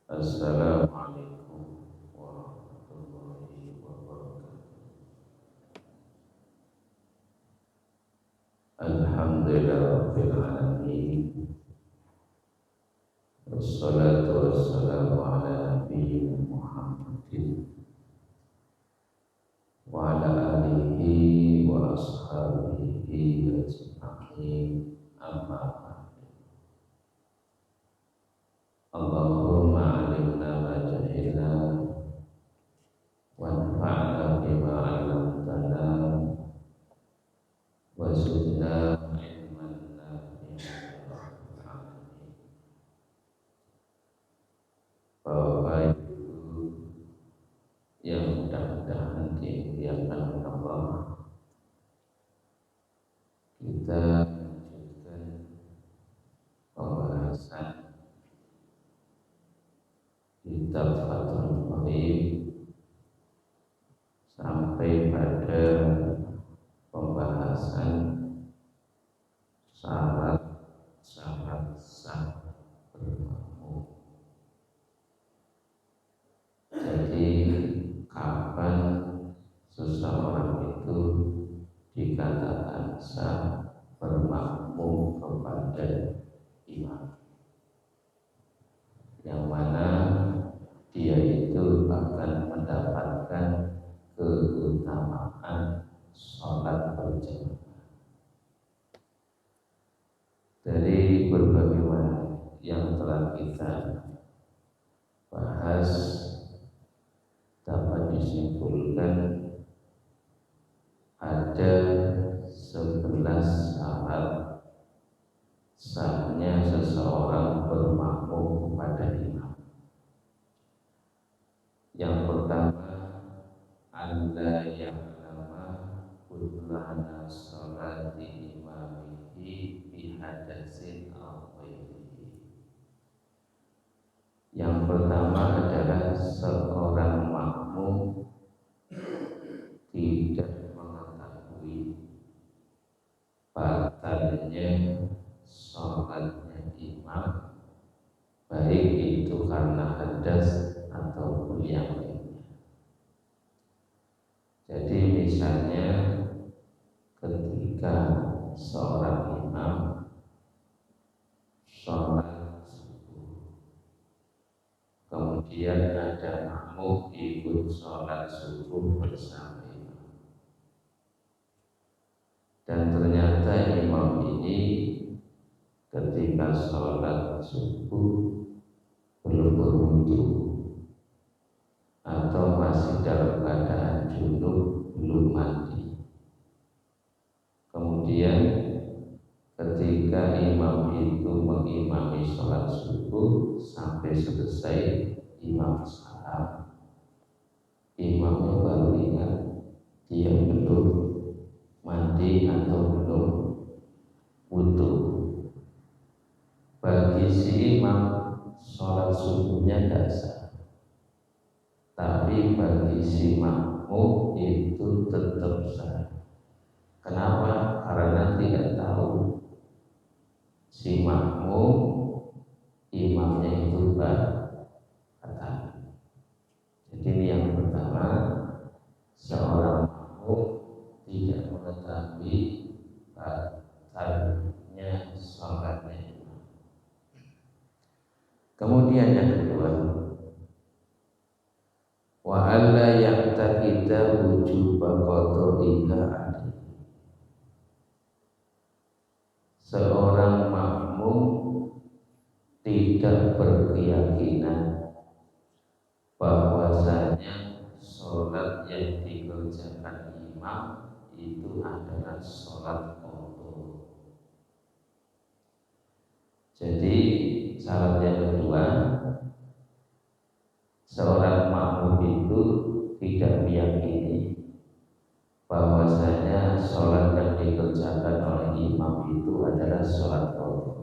Assalamualaikum warahmatullahi wabarakatuh. Alhamdulillahirabbil alamin. Wassalatu wassalamu ala nabiyyina Muhammadin wa ala alihi wa ashabihi ajma'in. Amma ba'du. Allahumma 'allimna ma jahilna wanfa'na bima 'allamtana wa zidna ilman nafi'an ya rabbal alamin. Bapak Ibu yang mudah-mudahan dimuliakan oleh Allah, kita lanjutkan pembahasan kitab Fathul Qorib sampai pada pembahasan syarat-syarat sah bermakmum. Jadi kapan seseorang itu dikatakan sah bermakmum kepada imam, yang mana dia itu akan mendapatkan keutamaan sholat berjamaah. Dari berbagai macam yang telah kita bahas, dapat disimpulkan ada 11 syarat sahnya seseorang bermakmum kepada imam. Yang pertama, alla ya'lama kullana sholati imamihi bihadatsin aw ghairihi. Yang pertama adalah seorang makmum tidak mengetahui batalnya sholatnya imam, baik itu karena hadas ataupun yang lainnya. Jadi misalnya ketika seorang imam sholat subuh, kemudian ada makmum ikut sholat subuh bersama imam, dan ternyata imam ini ketika sholat subuh belum berwudu atau masih dalam keadaan junub, belum mandi. Kemudian ketika imam itu mengimami sholat subuh sampai selesai imam salam, imamnya baru ingat dia belum mandi atau belum wudu. Bagi si imam sholat subuhnya tidak sah, tapi bagi si makmum itu tetap sah. Kenapa? Karena tidak tahu si makmum imamnya itu batal. Jadi ini yang pertama, seorang makmum tidak mengetahui batalnya sholatnya imam. Kemudian yang kedua, wa alla ya'taqida wujuba qadhiha alaihi. Seorang makmum tidak berkeyakinan bahwasanya sholat yang dikerjakan imam itu adalah sholat qadha. Jadi syarat yang kedua, seorang makmum itu tidak meyakini bahwasanya sholat yang dikerjakan oleh imam itu adalah sholat qadha.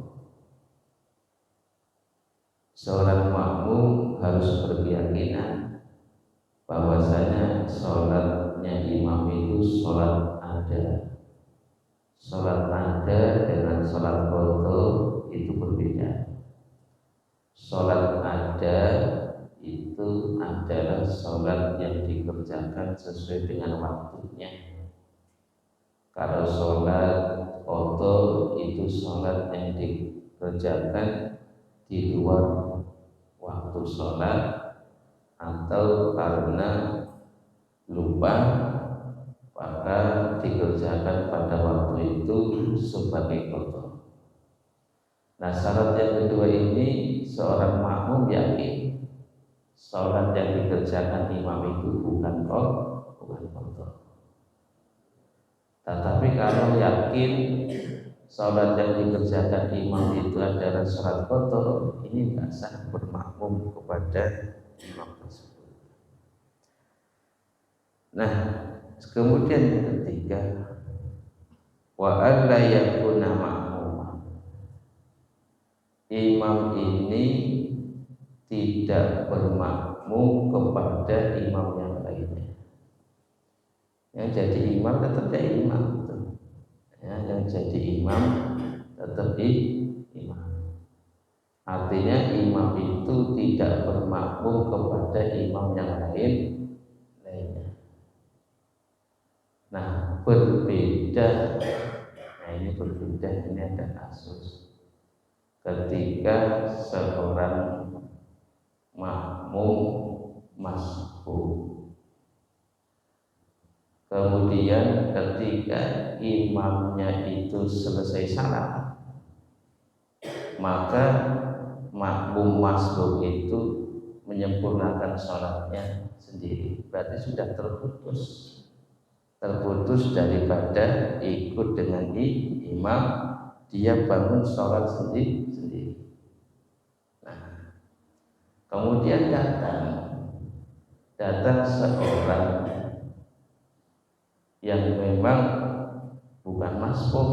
Seorang makmum harus berkeyakinan bahwasanya sholatnya imam itu sholat ada. Sholat ada dengan sholat qadha itu berbeda. sholat ada itu adalah sholat yang dikerjakan sesuai dengan waktunya. Kalau sholat qadha itu sholat yang dikerjakan di luar waktu sholat atau karena lupa maka dikerjakan pada waktu itu sebagai qadha. Nah, syarat yang kedua ini seorang makmum yakin sholat yang dikerjakan imam itu bukan qadha. Tetapi kalau yakin sholat yang dikerjakan imam itu adalah sholat qadha, ini tidak sah bermakmum kepada imam tersebut. Nah, kemudian yang ketiga, wa alla yakuna ma'muma. Imam ini tidak bermakmum kepada imam yang lainnya. Yang jadi imam tetap jadi imam, ya, yang jadi imam tetap imam. Artinya imam itu tidak bermakmum kepada imam yang lainnya. Nah, berbeda. Nah, ini berbeda. Ini ada kasus ketika seorang makmum masbuk, kemudian ketika imamnya itu selesai salat, maka makmum masbuk itu menyempurnakan sholatnya sendiri. Berarti sudah terputus daripada ikut dengan imam, dia bangun sholat sendiri. Nah, kemudian datang seorang yang memang bukan masbuk,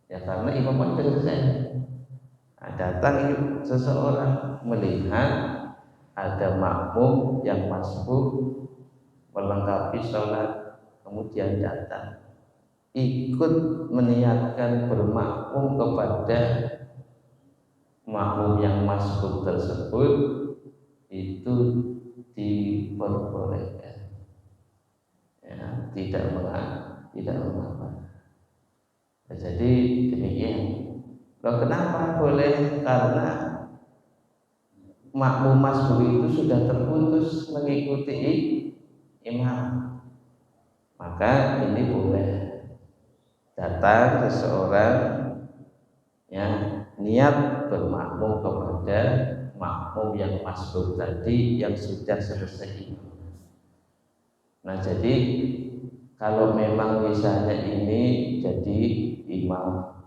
ya karena imam sudah selesai. Nah, datang seseorang melihat ada makmum yang masbuk melengkapi sholat, kemudian datang ikut meniatkan bermakmum kepada makmum yang masbuk tersebut, itu diperbolehkan, ya, tidak mengapa. Nah, jadi demikian. Loh, kenapa boleh? Karena makmum masbuk itu sudah terputus mengikuti imam, maka ini boleh. Datang seseorang yang niat bermakmum kepada makmum yang masbuk tadi yang sudah selesai. Nah, jadi kalau memang misalnya ini jadi imam,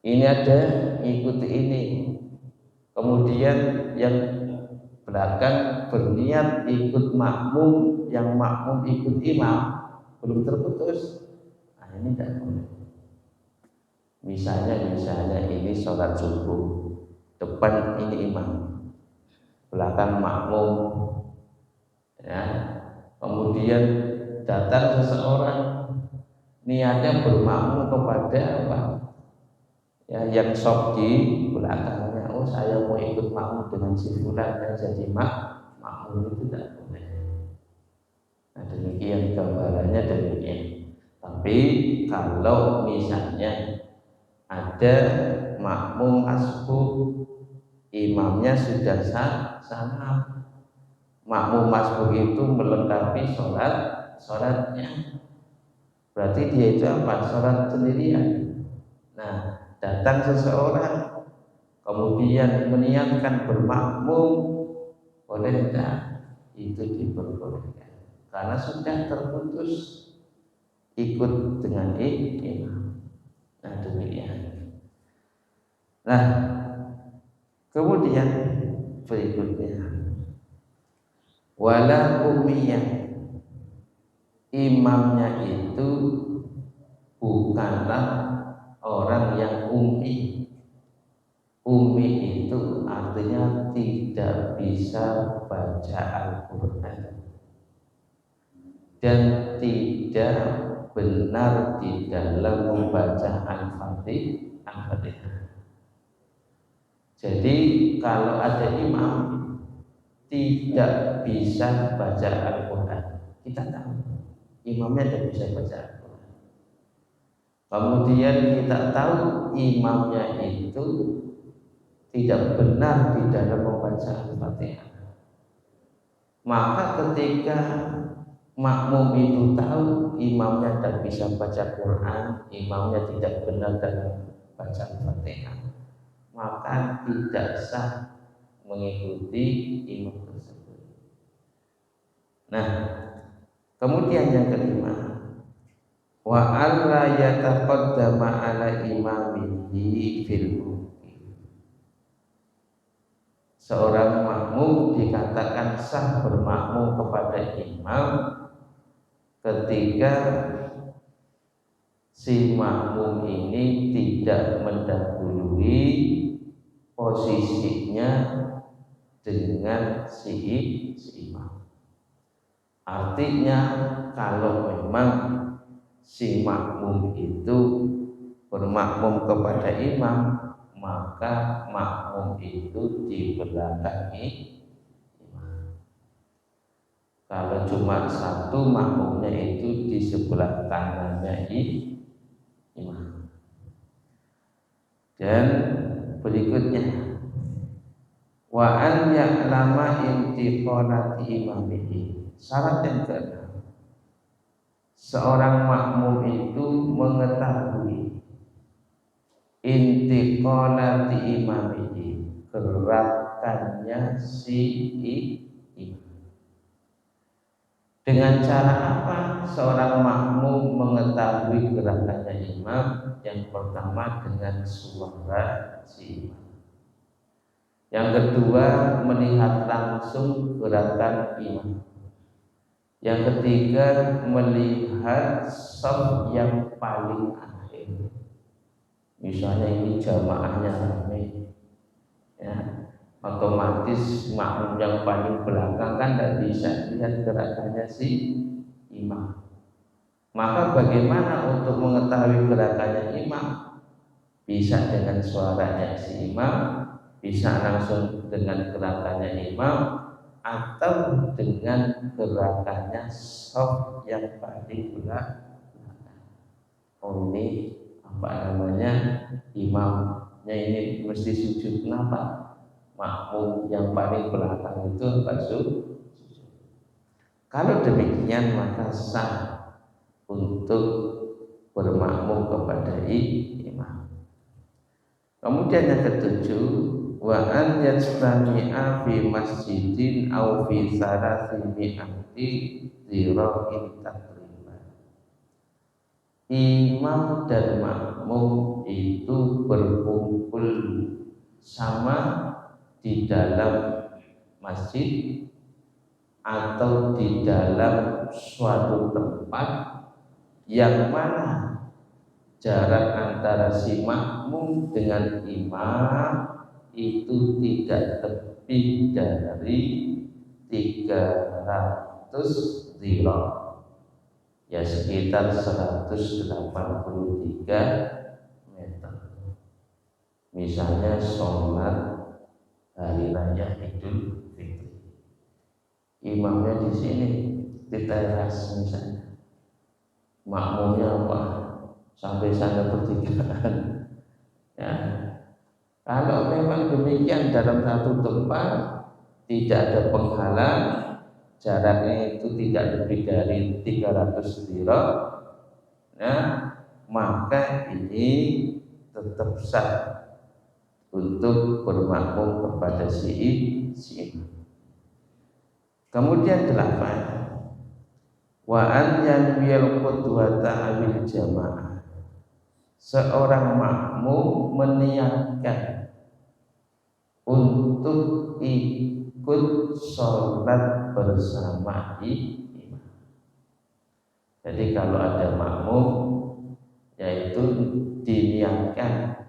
ini ada ikuti ini, kemudian yang belakang berniat ikut makmum, yang makmum ikut imam, belum terputus. Nah, ini tidak boleh. Misalnya ini sholat subuh, depan ini imam, belakang makmum, ya. Kemudian datang seseorang niatnya bermakmum kepada apa? Ya, yang sok di belakangnya, oh saya mau ikut makmum dengan si fulan yang jadi makmum, itu tidak boleh. Nah, demikian gambarannya demikian. Tapi kalau misalnya ada makmum masbuk, imamnya sudah salam, makmum masbuk itu melengkapi sholatnya, berarti dia itu apa? Sholat sendirian. Nah, datang seseorang kemudian meniatkan bermakmum, boleh tidak? Itu diperbolehkan karena sudah terputus ikut dengan imam. Nah, demikian. Nah, kemudian berikutnya, wala ummiyah, imamnya itu bukanlah orang yang ummi. Ummi itu artinya tidak bisa baca Al-Quran dan tidak benar di dalam membaca Al-Fatihah. Jadi kalau ada imam tidak bisa baca Al-Quran, kita tahu imamnya tidak bisa baca Al-Quran. Kemudian kita tahu imamnya itu tidak benar di dalam membaca Al-Fatihah. Maka ketika makmum itu tahu imamnya tidak bisa baca Quran, imamnya tidak benar dalam baca Al-Fatihah, maka tidak sah mengikuti imam tersebut. Nah, kemudian yang kelima, wa alla yataqaddama ala imamihi fil mungkin. Seorang makmum dikatakan sah bermakmum kepada imam ketika si makmum ini tidak mendahului posisinya dengan si imam. Artinya kalau memang si makmum itu bermakmum kepada imam, maka makmum itu di belakang imam. Kalau cuma satu, makmumnya itu di sebelah kanannya imam. Dan berikutnya, wa an ya'lama intiqalati imamihi. Syarat yang keenam, seorang makmum itu mengetahui intiqalati imamihi, gerakannya si imam. Dengan cara apa seorang makmum mengetahui gerakannya imam? Yang pertama dengan suara si imam. Yang kedua melihat langsung gerakan imam. Yang ketiga melihat shaf yang paling akhir. Misalnya ini jamaahnya ramai, ya, otomatis makmum yang paling belakang kan tidak bisa lihat gerakannya si imam. Maka bagaimana untuk mengetahui gerakannya imam? Bisa dengan suaranya si imam, bisa langsung dengan gerakannya imam, atau dengan gerakannya shaf yang paling belakang. Oh ini apa namanya, imamnya ini mesti sujud. Kenapa? Makmum yang paling belakang itu harus sujud. Kalau demikian maka sah untuk bermakmum kepada imam. Kemudian yang ketujuh, wa an yajtami'a fi masjidin aw fi salasimi'ati dhira'in takriban. Imam dan makmum itu berkumpul sama di dalam masjid atau di dalam suatu tempat yang mana jarak antara si makmum dengan imam itu tidak lebih dari 300 dhira', ya sekitar 183 meter. Misalnya sholat hari raya Idul Fitri, imamnya di sini di teras misalnya, makmumnya apa sampai sana pertigaan. Ya, kalau memang demikian dalam satu tempat tidak ada penghalang, jaraknya itu tidak lebih dari 300 dhira', nah maka ini tetap sah untuk bermakmum kepada si imam. Kemudian 8, wa an yanwil qudwata awil jamaah. Seorang makmum meniatkan untuk ikut sholat bersama imam. Jadi kalau ada makmum, yaitu diniatkan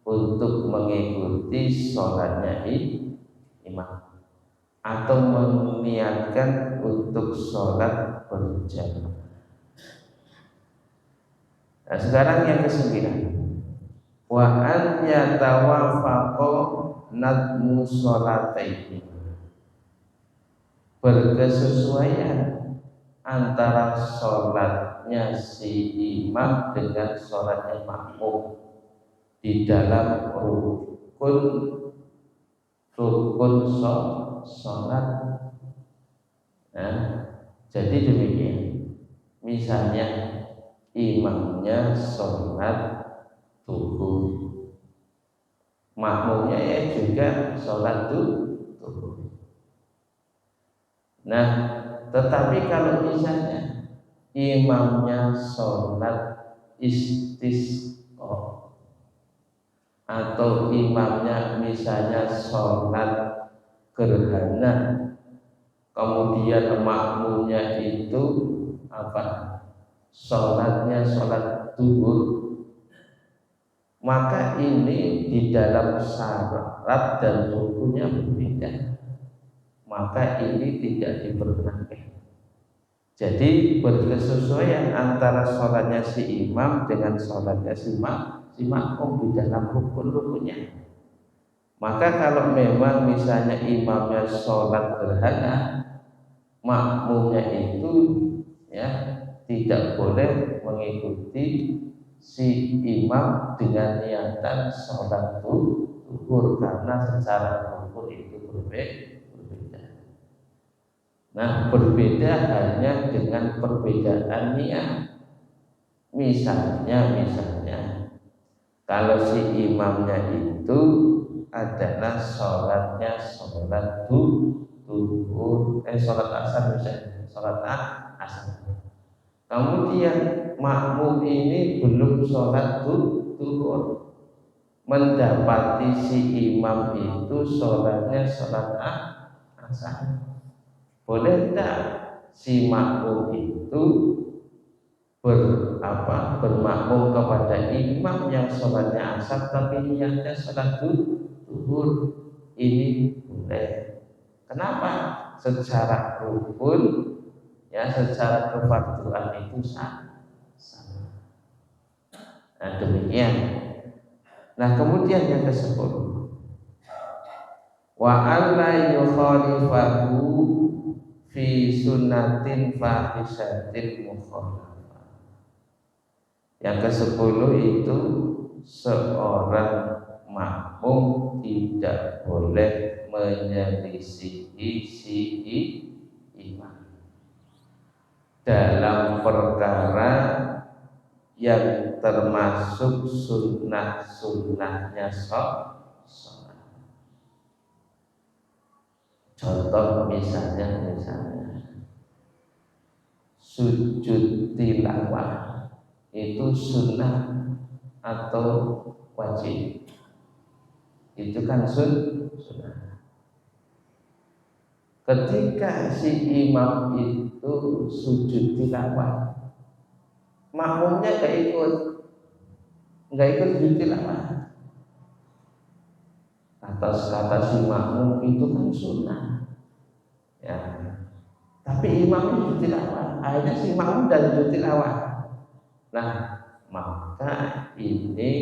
untuk mengikuti sholatnya imam, atau meniatkan untuk sholat berjamaah. Nah, sekarang yang ke-9, wa an yatawafaqo nadmu sholataini, berkesesuaian antara sholatnya si imam dengan sholatnya makmum di dalam rukun sholat. Nah, jadi demikian. Misalnya imamnya sholat zuhur, makmumnya ya juga sholat zuhur. Nah, tetapi kalau misalnya imamnya sholat istisqa atau imamnya misalnya sholat gerhana, kemudian makmumnya itu sholatnya sholat zuhur, maka ini di dalam syarat dan rukunnya berbeda, maka ini tidak diperkenankan. Jadi berkesesuaian antara sholatnya si imam dengan sholatnya si makmum di dalam rukun-rukunnya. Maka kalau memang misalnya imamnya sholat gerhana, makmumnya itu ya tidak boleh mengikuti si imam dengan niatan sholat zuhur karena secara rukun itu berbeda. Nah, berbeda hanya dengan perbedaan niat. Misalnya kalau si imamnya itu adalah sholatnya sholat zuhur, sholat asar misalnya, sholat asar. Kemudian makmum ini belum sholat zuhur, mendapati si imam itu sholatnya sholat asar. Boleh tidak si makmum itu bermakmum kepada imam yang sholatnya asar tapi niatnya sholat zuhur? Ini boleh. Kenapa? Secara rukun ya, secara kefarduan itu sama. Nah, demikian. Nah, kemudian yang ke-10, wa alla yukhalifahu fi sunnatin fahisatin mukhalafah. Yang ke-10 itu seorang makmum tidak boleh menyelisihi si imam dalam perkara yang termasuk sunnah-sunnahnya sholat. Contoh misalnya sujud tilawah itu sunnah atau wajib? Itu kan sunnah. Ketika si imam itu sujud tilawah, makmumnya nggak ikut sujud tilawah. Atas kata si makmum itu kan sunnah, ya. Tapi imam sujud tilawah, akhirnya si makmum dan sujud tilawah. Nah, maka ini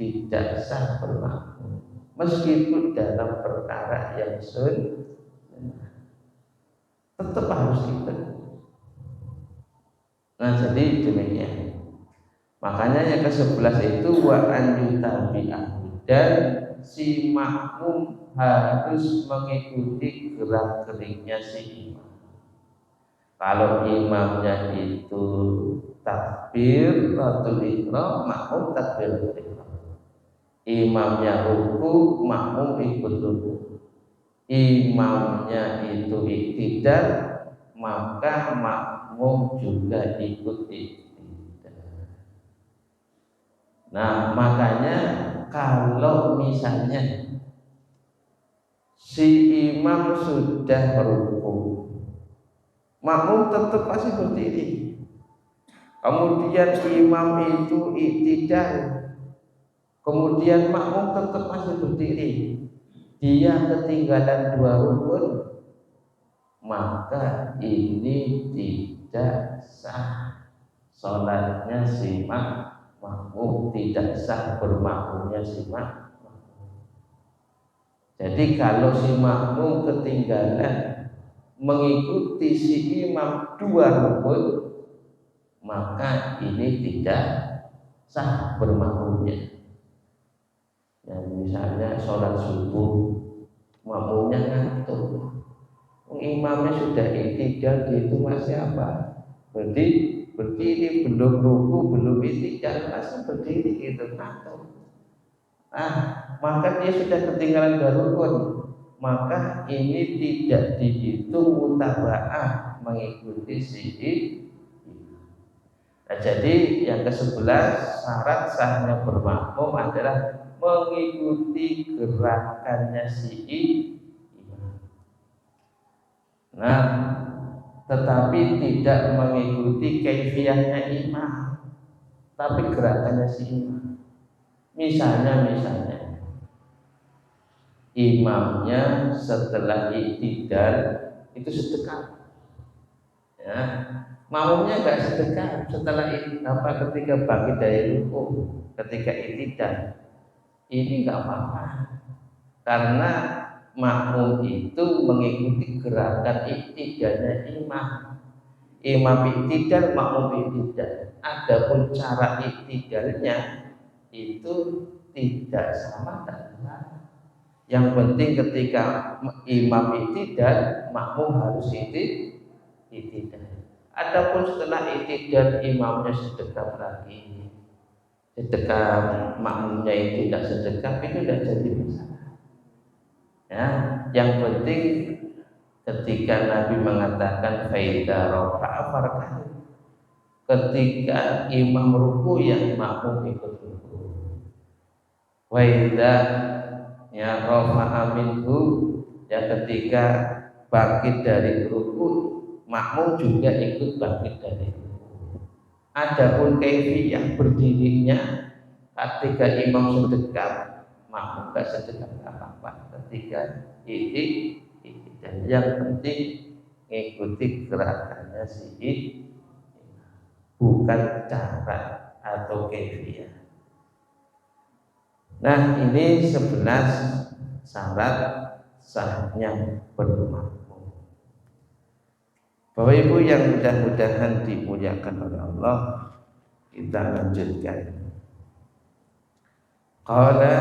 tidak sah bermakmum, meskipun dalam perkara yang sunnah, tetap harus ikut. Nah, jadi demikian. Makanya yang ke-11 itu wa anjutabi'ah, dan si makmum harus mengikuti gerak-geriknya si imam. Kalau imamnya itu takbiratul ihram, makmum takbiratul ihram. Imamnya ruku, makmum ikut ruku. Imamnya itu iktidal, maka makmum juga ikut iktidal. Nah, makanya kalau misalnya si imam sudah ruku, makmum tetap masih berdiri. Kemudian imam itu iktidal, kemudian makmum tetap masih berdiri. Dia ketinggalan 2 rukun, maka ini tidak sah sholatnya si makmum, tidak sah bermakmumnya si makmum. Jadi kalau si makmum ketinggalan mengikuti si imam 2 rukun, maka ini tidak sah bermakmumnya. Ya, misalnya sholat subuh, makmumnya ngantuk, imamnya sudah i'tidal, itu masih apa? Berdiri belum ruku, belum i'tidal, masih berdiri gitu, ngantuk. Maka dia sudah ketinggalan 2 rukun, maka ini tidak dihitung mutaba'ah mengikuti si imam. Jadi yang ke-11 syarat sahnya bermakmum adalah mengikuti gerakannya si imam. Tetapi tidak mengikuti kaifiyahnya imam, tapi gerakannya si imam. Misalnya imamnya setelah i'tidal itu sedekap, ya, makmumnya enggak sedekap setelah ketika bangkit dari ruku, ketika i'tidal, ini enggak apa-apa, karena makmum itu mengikuti gerakan i'tidalnya imam. Imam i'tidal, makmum i'tidal. Adapun cara i'tidalnya itu tidak sama dengan. Yang penting ketika imam i'tidal, makmum harus i'tidal. Adapun setelah i'tidal imamnya sedekap lagi, sedekap makmumnya itu tidak sedekap, itu tidak jadi masalah. Ya, yang penting ketika Nabi mengatakan faida rafa'a farka'u, ketika imam ruku yang makmum ikut ruku. Wa idza ya rafa'a minhu, ya ketika bangkit dari ruku, makmum juga ikut bangkit dari ruku. Adapun kaifiyah berdirinya ketika imam sedekap, makmum enggak sedekap apa-apa. Ketika ini dan yang penting mengikuti gerakannya si imam, bukan cara atau kaifiyah. Ini 11 syarat sahnya bermakmum. Bapak Ibu yang mudah-mudahan dimuliakan oleh Allah, kita lanjutkan. Qala